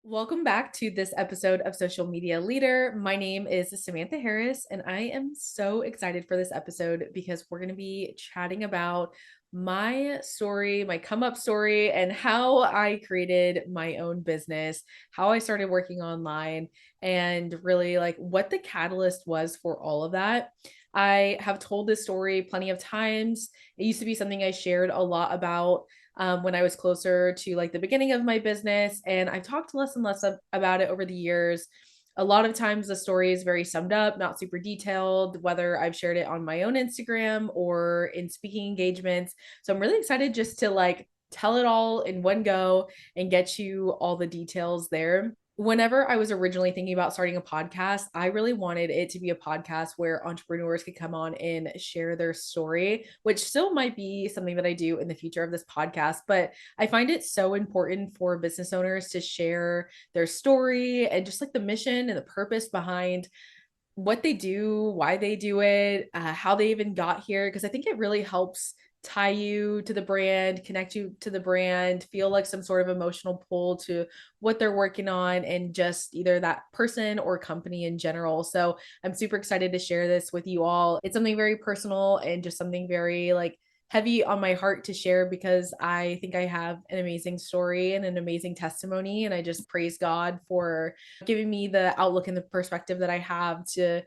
Welcome back to this episode of Social Media Leader. My name is Samantha Harris, and I am so excited for this episode because we're going to be chatting about my story, my come up story, and how I created my own business, how I started working online, and really like what the catalyst was for all of that. I have told this story plenty of times. It used to be something I shared a lot about when I was closer to like the beginning of my business. And I've talked less and less about it over the years. A lot of times the story is very summed up, not super detailed, whether I've shared it on my own Instagram or in speaking engagements. So I'm really excited just to like tell it all in one go and get you all the details there. Whenever I was originally thinking about starting a podcast, I really wanted it to be a podcast where entrepreneurs could come on and share their story, which still might be something that I do in the future of this podcast. But I find it so important for business owners to share their story and just like the mission and the purpose behind what they do, why they do it, how they even got here, because I think it really helps tie you to the brand, connect you to the brand, feel like some sort of emotional pull to what they're working on and just either that person or company in general. So I'm super excited to share this with you all. It's something very personal and just something very like heavy on my heart to share because I think I have an amazing story and an amazing testimony. And I just praise God for giving me the outlook and the perspective that I have to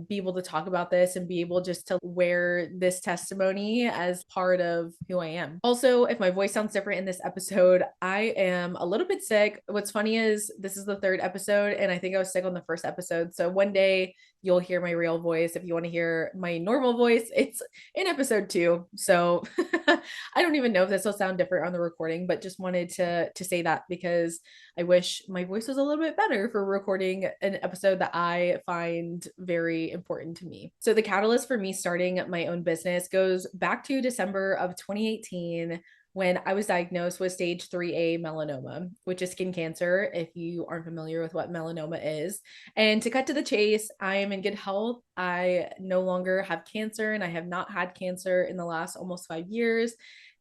be able to talk about this and be able just to wear this testimony as part of who I am. Also, if my voice sounds different in this episode, I am a little bit sick. What's funny is this is the third episode, and I think I was sick on the first episode. So one day you'll hear my real voice. If you want to hear my normal voice, it's in episode 2. So I don't even know if this will sound different on the recording, but just wanted to say that because I wish my voice was a little bit better for recording an episode that I find very important to me. So the catalyst for me starting my own business goes back to December of 2018 when I was diagnosed with stage 3A melanoma, which is skin cancer, if you aren't familiar with what melanoma is. And to cut to the chase, I am in good health. I no longer have cancer and I have not had cancer in the last almost 5 years.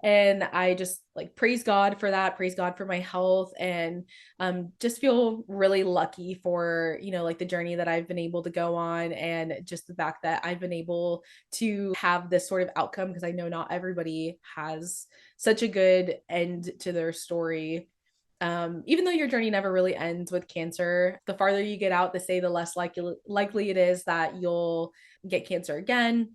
And I just like praise God for that, praise God for my health, and just feel really lucky for, like the journey that I've been able to go on and just the fact that I've been able to have this sort of outcome because I know not everybody has such a good end to their story. Even though your journey never really ends with cancer, the farther you get out, they say the less likely it is that you'll get cancer again.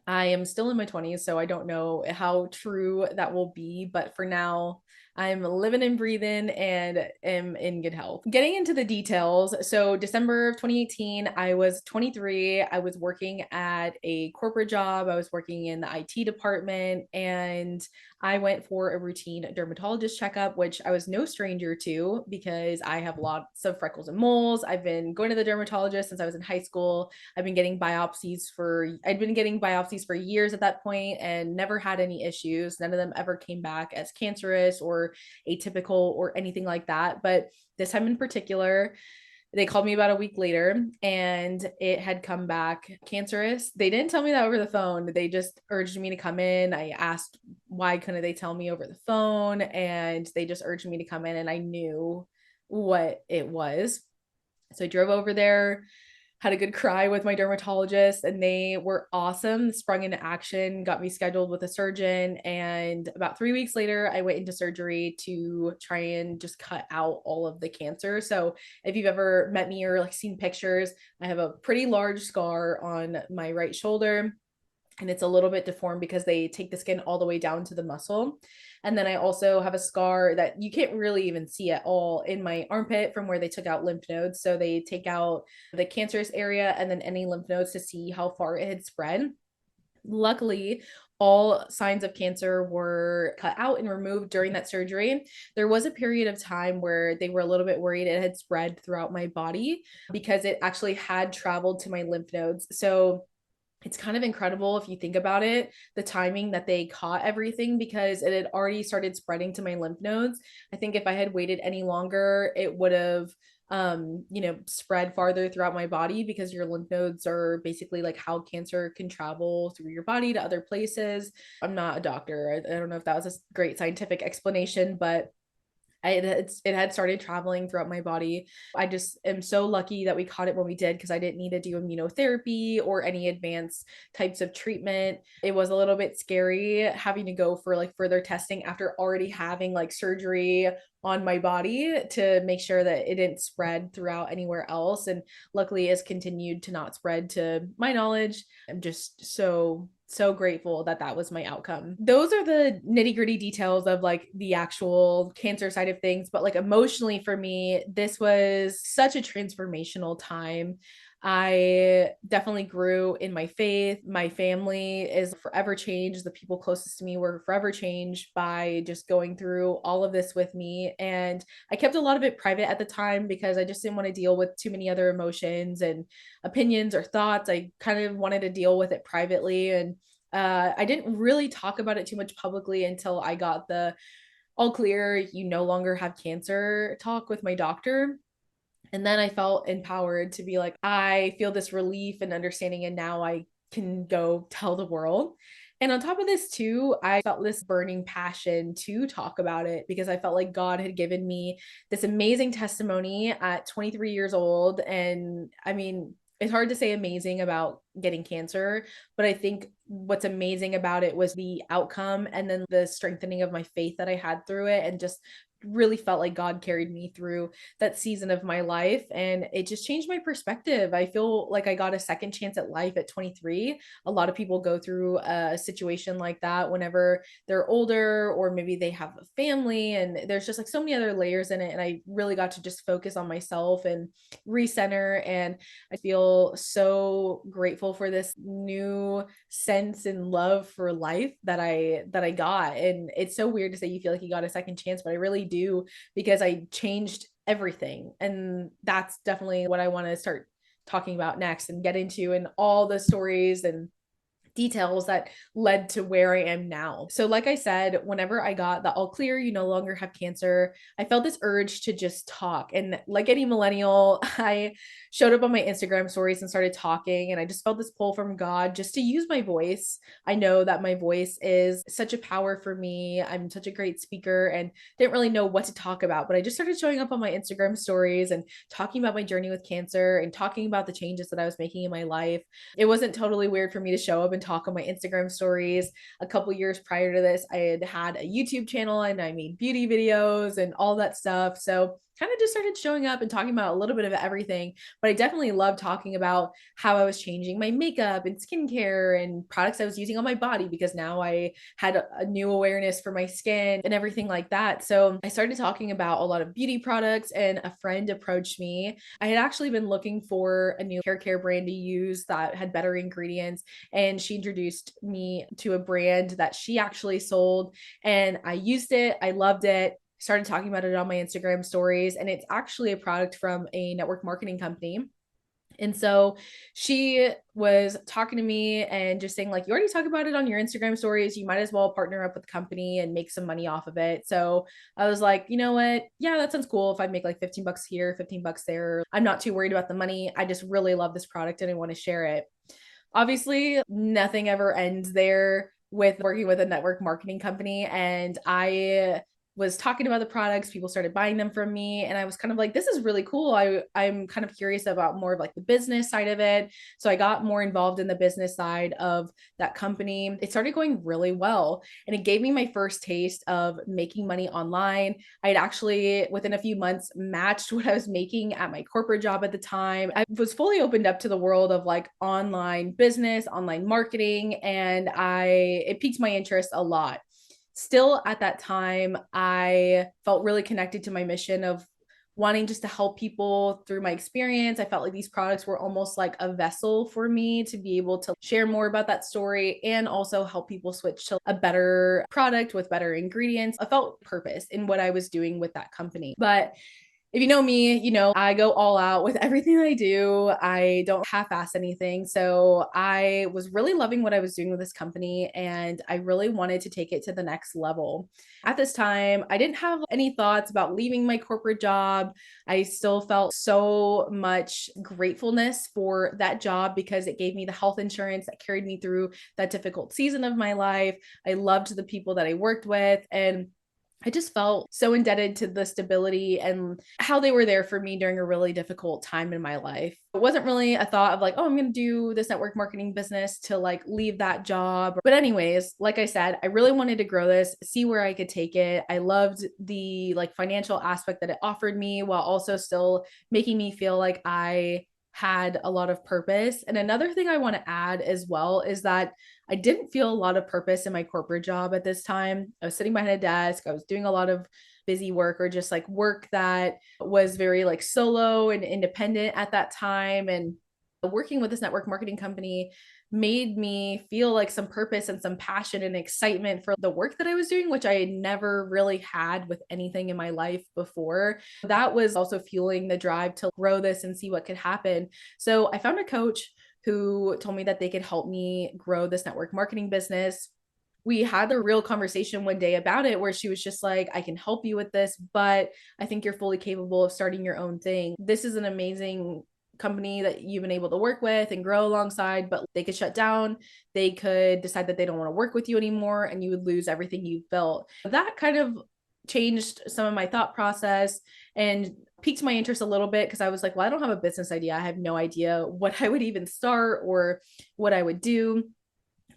I am still in my 20s, so I don't know how true that will be, but for now, I'm living and breathing and am in good health. Getting into the details, so December of 2018, I was 23. I was working at a corporate job. I was working in the IT department, and I went for a routine dermatologist checkup, which I was no stranger to because I have lots of freckles and moles. I've been going to the dermatologist since I was in high school. I'd been getting biopsies for years at that point and never had any issues. None of them ever came back as cancerous or atypical or anything like that. But this time in particular, they called me about a week later and it had come back cancerous. They didn't tell me that over the phone. They just urged me to come in. I asked why couldn't they tell me over the phone, and they just urged me to come in, and I knew what it was. So I drove over there, had a good cry with my dermatologist, and they were awesome. Sprung into action, got me scheduled with a surgeon. And about 3 weeks later, I went into surgery to try and just cut out all of the cancer. So if you've ever met me or like seen pictures, I have a pretty large scar on my right shoulder, and it's a little bit deformed because they take the skin all the way down to the muscle. And then I also have a scar that you can't really even see at all in my armpit from where they took out lymph nodes. So they take out the cancerous area and then any lymph nodes to see how far it had spread. Luckily, all signs of cancer were cut out and removed during that surgery. There was a period of time where they were a little bit worried it had spread throughout my body because it actually had traveled to my lymph nodes. So it's kind of incredible if you think about it, the timing that they caught everything because it had already started spreading to my lymph nodes. I think if I had waited any longer, it would have spread farther throughout my body because your lymph nodes are basically like how cancer can travel through your body to other places. I'm not a doctor. I don't know if that was a great scientific explanation, but it had started traveling throughout my body. I just am so lucky that we caught it when we did because I didn't need to do immunotherapy or any advanced types of treatment. It was a little bit scary having to go for like further testing after already having like surgery on my body to make sure that it didn't spread throughout anywhere else. And luckily, it's continued to not spread to my knowledge. I'm just so grateful that that was my outcome. Those are the nitty gritty details of like the actual cancer side of things. But like emotionally for me, this was such a transformational time. I definitely grew in my faith. My family is forever changed. The people closest to me were forever changed by just going through all of this with me. And I kept a lot of it private at the time because I just didn't want to deal with too many other emotions and opinions or thoughts. I kind of wanted to deal with it privately. And I didn't really talk about it too much publicly until I got the all clear, you no longer have cancer talk with my doctor. And then I felt empowered to be like, I feel this relief and understanding, and now I can go tell the world. And on top of this, too, I felt this burning passion to talk about it because I felt like God had given me this amazing testimony at 23 years old. And I mean, it's hard to say amazing about getting cancer, but I think what's amazing about it was the outcome and then the strengthening of my faith that I had through it, and just really felt like God carried me through that season of my life, and it just changed my perspective. I feel like I got a second chance at life at 23. A lot of people go through a situation like that whenever they're older, or maybe they have a family, and there's just like so many other layers in it. And I really got to just focus on myself and recenter, and I feel so grateful for this new sense and love for life that I got. And it's so weird to say you feel like you got a second chance, but I really do, because I changed everything. And that's definitely what I want to start talking about next and get into, and all the stories and details that led to where I am now. So, like I said, whenever I got the all clear, you no longer have cancer, I felt this urge to just talk. And like any millennial, I showed up on my Instagram stories and started talking. And I just felt this pull from God just to use my voice. I know that my voice is such a power for me. I'm such a great speaker and didn't really know what to talk about, but I just started showing up on my Instagram stories and talking about my journey with cancer and talking about the changes that I was making in my life. It wasn't totally weird for me to show up and talk on my Instagram stories. A couple years prior to this, I had a YouTube channel and I made beauty videos and all that stuff. So kind of just started showing up and talking about a little bit of everything. But I definitely love talking about how I was changing my makeup and skincare and products I was using on my body, because now I had a new awareness for my skin and everything like that. So I started talking about a lot of beauty products, and a friend approached me. I had actually been looking for a new hair care brand to use that had better ingredients, and she introduced me to a brand that she actually sold, and I used it. I loved it. Started talking about it on my Instagram stories, and it's actually a product from a network marketing company. And so she was talking to me and just saying, like, you already talk about it on your Instagram stories. You might as well partner up with the company and make some money off of it. So I was like, you know what? Yeah, that sounds cool. If I make like 15 bucks here, 15 bucks there, I'm not too worried about the money. I just really love this product and I want to share it. Obviously, nothing ever ends there with working with a network marketing company. And I was talking about the products, people started buying them from me, and I was kind of like, this is really cool. I'm kind of curious about more of like the business side of it. So I got more involved in the business side of that company. It started going really well, and it gave me my first taste of making money online. I had actually, within a few months, matched what I was making at my corporate job at the time. I was fully opened up to the world of like online business, online marketing, and it piqued my interest a lot. Still at that time, I felt really connected to my mission of wanting just to help people through my experience. I felt like these products were almost like a vessel for me to be able to share more about that story and also help people switch to a better product with better ingredients. I felt purpose in what I was doing with that company. But if you know me, you know, I go all out with everything I do. I don't half ass anything. So I was really loving what I was doing with this company, and I really wanted to take it to the next level. At this time, I didn't have any thoughts about leaving my corporate job. I still felt so much gratefulness for that job because it gave me the health insurance that carried me through that difficult season of my life. I loved the people that I worked with, and I just felt so indebted to the stability and how they were there for me during a really difficult time in my life. It wasn't really a thought of like, oh, I'm going to do this network marketing business to like leave that job. But, anyways, like I said, I really wanted to grow this, see where I could take it. I loved the like financial aspect that it offered me while also still making me feel like I had a lot of purpose. And another thing I want to add as well is that I didn't feel a lot of purpose in my corporate job at this time. I was sitting behind a desk, I was doing a lot of busy work or just like work that was very like solo and independent at that time. And working with this network marketing company made me feel like some purpose and some passion and excitement for the work that I was doing, which I had never really had with anything in my life before. That was also fueling the drive to grow this and see what could happen. So I found a coach who told me that they could help me grow this network marketing business. We had a real conversation one day about it where she was just like, I can help you with this, but I think you're fully capable of starting your own thing. This is an amazing company that you've been able to work with and grow alongside, but they could shut down. They could decide that they don't want to work with you anymore and you would lose everything you've built. That kind of changed some of my thought process and piqued my interest a little bit because I was like, well, I don't have a business idea. I have no idea what I would even start or what I would do.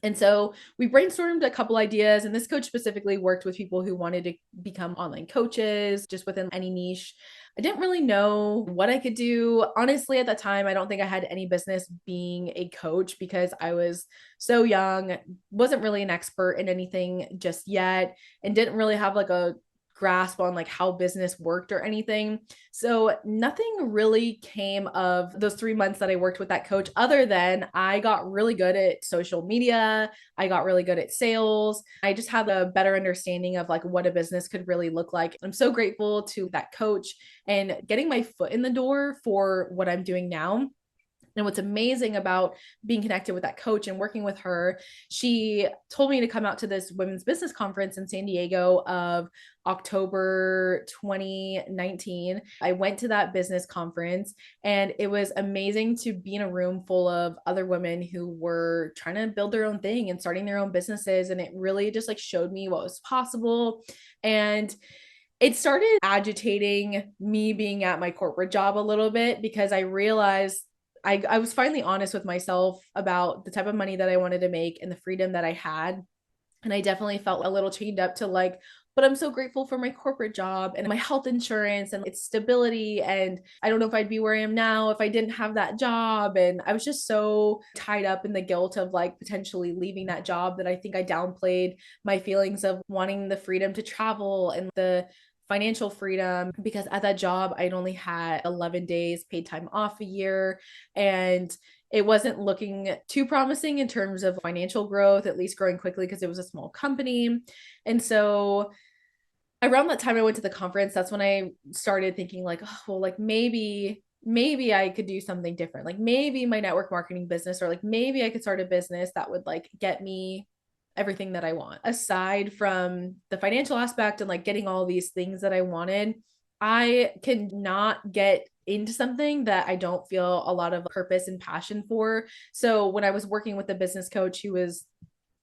And so we brainstormed a couple ideas, and this coach specifically worked with people who wanted to become online coaches just within any niche. I didn't really know what I could do. Honestly, at that time, I don't think I had any business being a coach because I was so young, wasn't really an expert in anything just yet, and didn't really have like a grasp on like how business worked or anything. So nothing really came of those 3 months that I worked with that coach, other than I got really good at social media. I got really good at sales. I just had a better understanding of like what a business could really look like. I'm so grateful to that coach and getting my foot in the door for what I'm doing now. And what's amazing about being connected with that coach and working with her, she told me to come out to this women's business conference in San Diego of October 2019. I went to that business conference and it was amazing to be in a room full of other women who were trying to build their own thing and starting their own businesses. And it really just like showed me what was possible. And it started agitating me being at my corporate job a little bit because I realized I was finally honest with myself about the type of money that I wanted to make and the freedom that I had. And I definitely felt a little chained up to like, but I'm so grateful for my corporate job and my health insurance and its stability. And I don't know if I'd be where I am now if I didn't have that job. And I was just so tied up in the guilt of like potentially leaving that job that I think I downplayed my feelings of wanting the freedom to travel and the financial freedom because at that job I'd only had 11 days paid time off a year and it wasn't looking too promising in terms of financial growth, at least growing quickly because it was a small company. And so around that time I went to the conference, that's when I started thinking like, oh, well, like maybe I could do something different. Like maybe my network marketing business or like maybe I could start a business that would like get me everything that I want. Aside from the financial aspect and like getting all these things that I wanted, I cannot get into something that I don't feel a lot of purpose and passion for. So when I was working with a business coach who was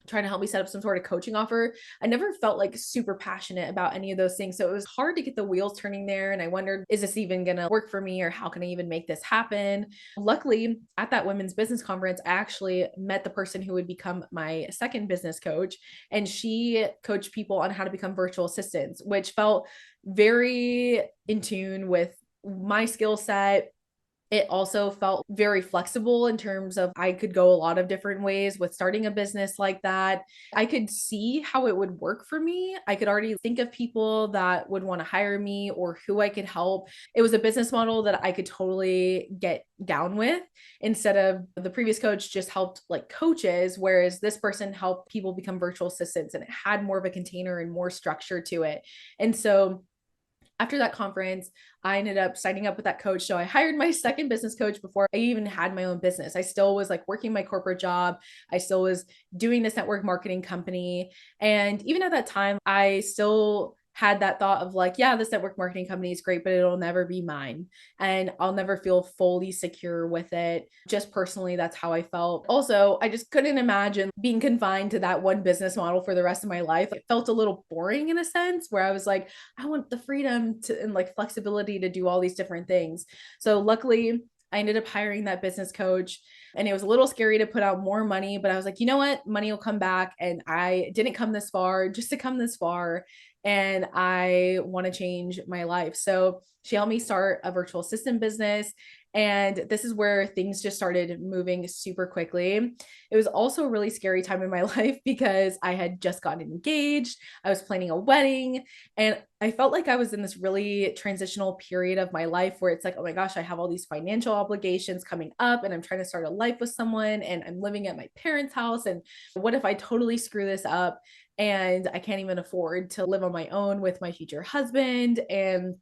trying to help me set up some sort of coaching offer, I never felt like super passionate about any of those things. So it was hard to get the wheels turning there. And I wondered, is this even going to work for me or how can I even make this happen? Luckily, at that women's business conference, I actually met the person who would become my second business coach. And she coached people on how to become virtual assistants, which felt very in tune with my skill set. It also felt very flexible in terms of I could go a lot of different ways with starting a business like that. I could see how it would work for me. I could already think of people that would want to hire me or who I could help. It was a business model that I could totally get down with instead of the previous coach just helped like coaches, whereas this person helped people become virtual assistants and it had more of a container and more structure to it. And so after that conference, I ended up signing up with that coach. So I hired my second business coach before I even had my own business. I still was like working my corporate job. I still was doing this network marketing company. And even at that time, I still had that thought of like, yeah, this network marketing company is great, but it'll never be mine. And I'll never feel fully secure with it. Just personally, that's how I felt. Also, I just couldn't imagine being confined to that one business model for the rest of my life. It felt a little boring in a sense where I was like, I want the freedom to and like flexibility to do all these different things. So luckily, I ended up hiring that business coach, and it was a little scary to put out more money, but I was like, you know what? Money will come back. And I didn't come this far just to come this far. And I want to change my life. So she helped me start a virtual assistant business. And this is where things just started moving super quickly. It was also a really scary time in my life because I had just gotten engaged. I was planning a wedding, and I felt like I was in this really transitional period of my life where it's like, oh my gosh, I have all these financial obligations coming up, and I'm trying to start a life with someone, and I'm living at my parents' house. And what if I totally screw this up and I can't even afford to live on my own with my future husband? And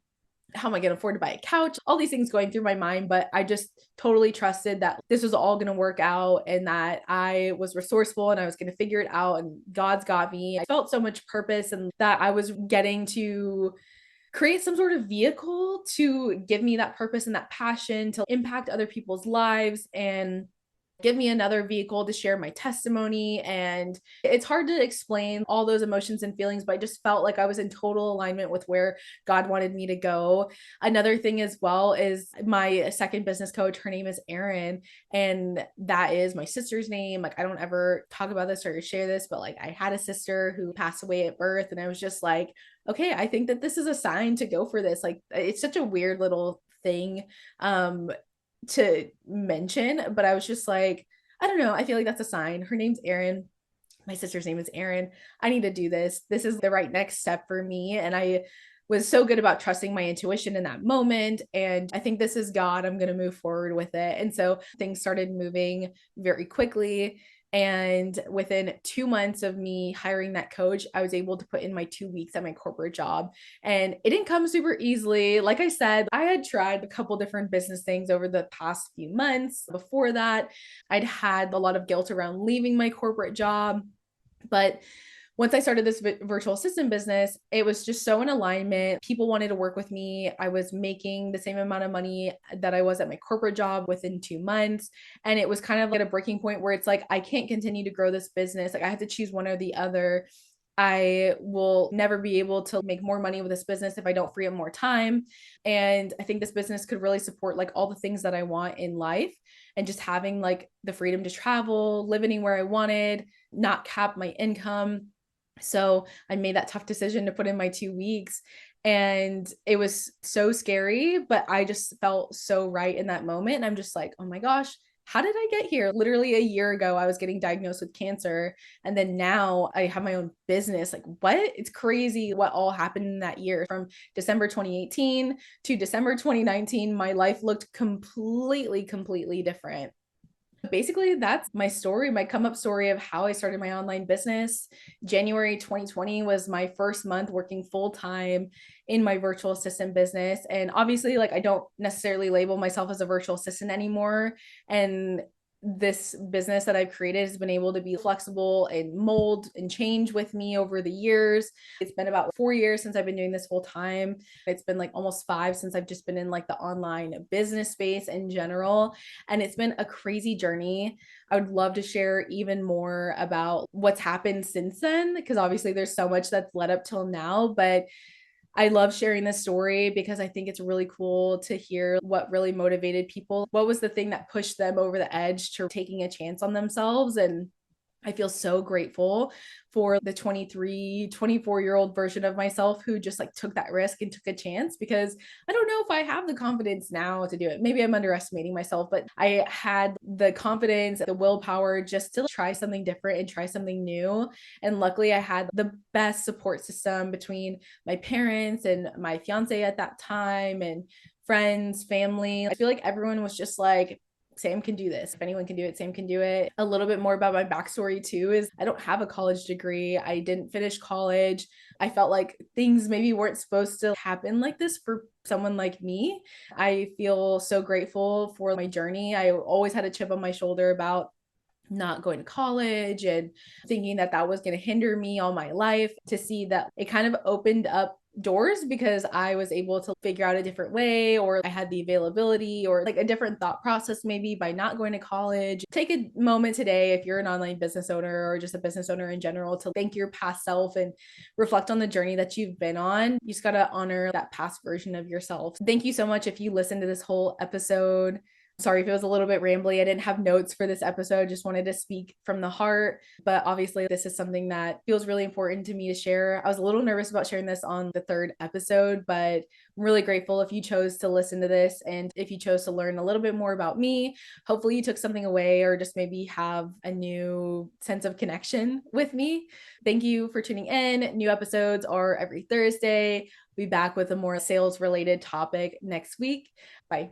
how am I going to afford to buy a couch? All these things going through my mind, but I just totally trusted that this was all going to work out and that I was resourceful and I was going to figure it out, and God's got me. I felt so much purpose and that I was getting to create some sort of vehicle to give me that purpose and that passion to impact other people's lives and give me another vehicle to share my testimony. And it's hard to explain all those emotions and feelings, but I just felt like I was in total alignment with where God wanted me to go. Another thing as well is my second business coach, her name is Erin, and that is my sister's name. Like, I don't ever talk about this or share this, but like, I had a sister who passed away at birth, and I was just like, okay, I think that this is a sign to go for this. Like, it's such a weird little thing to mention, but I was just like, I don't know. I feel like that's a sign. Her name's Erin. My sister's name is Erin. I need to do this. This is the right next step for me. And I was so good about trusting my intuition in that moment. And I think this is God. I'm going to move forward with it. And so things started moving very quickly. And within 2 months of me hiring that coach, I was able to put in my 2 weeks at my corporate job. And it didn't come super easily. Like I said, I had tried a couple different business things over the past few months. Before that, I'd had a lot of guilt around leaving my corporate job. But once I started this virtual assistant business, it was just so in alignment. People wanted to work with me. I was making the same amount of money that I was at my corporate job within 2 months. And it was kind of like a breaking point where it's like, I can't continue to grow this business. Like, I have to choose one or the other. I will never be able to make more money with this business if I don't free up more time. And I think this business could really support like all the things that I want in life, and just having like the freedom to travel, live anywhere I wanted, not cap my income. So I made that tough decision to put in my 2 weeks. And it was so scary, but I just felt so right in that moment. And I'm just like, oh my gosh, how did I get here? Literally a year ago, I was getting diagnosed with cancer. And then now I have my own business. Like, what? It's crazy what all happened in that year. From December 2018 to December 2019, my life looked completely different. Basically, that's my story, my come up story of how I started my online business. January 2020 was my first month working full time in my virtual assistant business. And obviously, like, I don't necessarily label myself as a virtual assistant anymore. And this business that I've created has been able to be flexible and mold and change with me over the years. It's been about 4 years since I've been doing this full time. It's been like almost 5 since I've just been in like the online business space in general. And it's been a crazy journey. I would love to share even more about what's happened since then, because obviously there's so much that's led up till now. But I love sharing this story because I think it's really cool to hear what really motivated people. What was the thing that pushed them over the edge to taking a chance on themselves? And I feel so grateful for the 23, 24-year-old version of myself who just like took that risk and took a chance, because I don't know if I have the confidence now to do it. Maybe I'm underestimating myself, but I had the confidence, the willpower just to try something different and try something new. And luckily, I had the best support system between my parents and my fiance at that time, and friends, family. I feel like everyone was just like, Sam can do this. If anyone can do it, Sam can do it. A little bit more about my backstory too is I don't have a college degree. I didn't finish college. I felt like things maybe weren't supposed to happen like this for someone like me. I feel so grateful for my journey. I always had a chip on my shoulder about not going to college and thinking that that was going to hinder me all my life. To see that it kind of opened up doors because I was able to figure out a different way, or I had the availability or like a different thought process maybe by not going to college. Take a moment today, if you're an online business owner or just a business owner in general, to thank your past self and reflect on the journey that you've been on. You just got to honor that past version of yourself. Thank you so much if you listened to this whole episode. Sorry if it was a little bit rambly. I didn't have notes for this episode, just wanted to speak from the heart. But obviously, this is something that feels really important to me to share. I was a little nervous about sharing this on the third episode, but I'm really grateful if you chose to listen to this and if you chose to learn a little bit more about me. Hopefully, you took something away or just maybe have a new sense of connection with me. Thank you for tuning in. New episodes are every Thursday. Be back with a more sales related topic next week. Bye.